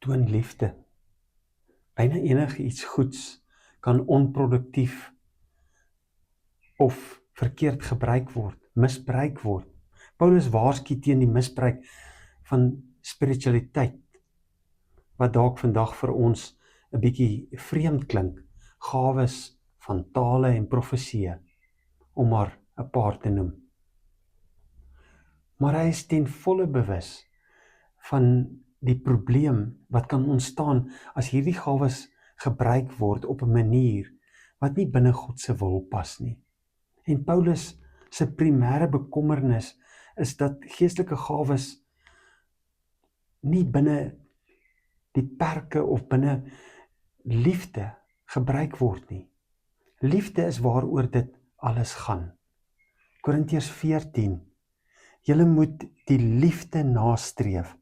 Toon liefde. Byna enige iets goeds kan onproduktief of verkeerd gebruik word, misbruik word. Paulus waarsku teen die misbruik van spiritualiteit, wat dalk vandag vir ons 'n bietjie vreemd klink, gawes van tale en profeseë, om maar 'n paar te noem. Maar hy is ten volle bewus van die probleem wat kan ontstaan as hierdie gawes gebruik word op 'n manier wat nie binne God se wil pas nie. En Paulus se primêre bekommernis is dat geestelike gawes nie binne die perke of binne liefde gebruik word nie. Liefde is waaroor dit alles gaan. Korintiërs 14. Julle moet die liefde nastreef.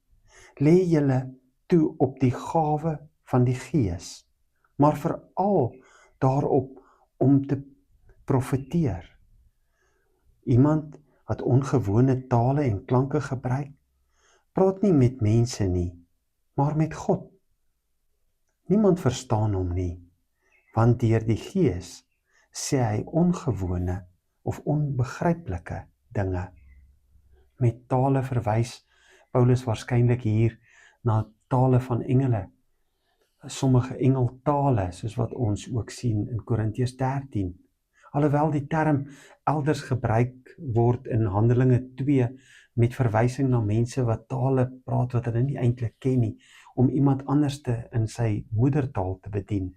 Lê julle toe op die gawe van die Gees, maar veral daarop om te profeteer. Iemand wat ongewone tale en klanke gebruik, praat nie met mense nie, maar met God. Niemand verstaan hom nie, want deur die Gees sê hy ongewone of onbegryplike dinge. Met tale verwys Paulus waarskynlik hier na tale van engele, sommige engeltale, soos wat ons ook sien in Korintiërs 13. Alhoewel die term elders gebruik word in Handelinge 2 met verwysing na mense wat tale praat wat hulle nie eintlik ken nie, om iemand anderste in sy moedertaal te bedien.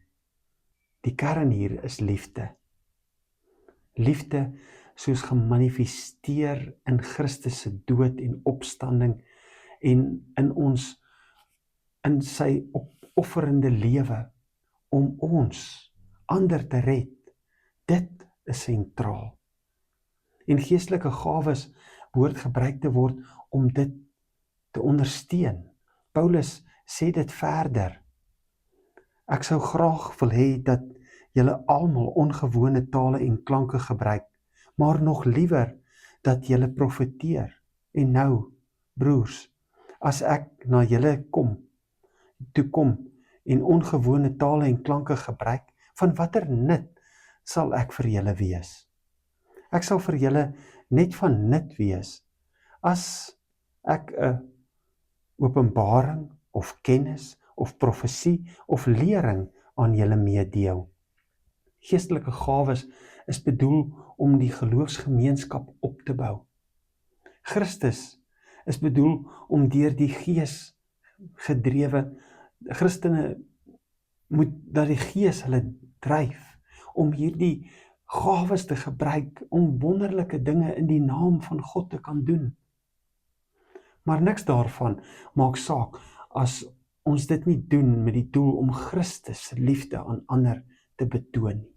Die kern hier is liefde. Liefde soos gemanifesteer in Christus se dood en opstanding en in sy opofferende lewe om ons ander te red. Dit is sentraal. En geestelike gawes behoort gebruik te word om dit te ondersteun. Paulus sê dit verder. Ek sou graag wil hê dat julle almal ongewone tale en klanke gebruik, maar nog liewer dat julle profeteer. En nou, broers, as ek na julle toe kom en ongewone tale en klanke gebruik, van watter nut sal ek vir julle wees? Ek sal vir julle net van nut wees as ek 'n openbaring of kennis of profesie of lering aan julle meedeel. Geestelike gawes is bedoel om die geloofsgemeenskap op te bou. Christus is bedoel om deur die Gees gedrewe, Christene moet dat die Gees hulle dryf om hierdie gawes te gebruik om wonderlike dinge in die naam van God te kan doen. Maar niks daarvan maak saak as ons dit nie doen met die doel om Christus se liefde aan ander te betoon nie.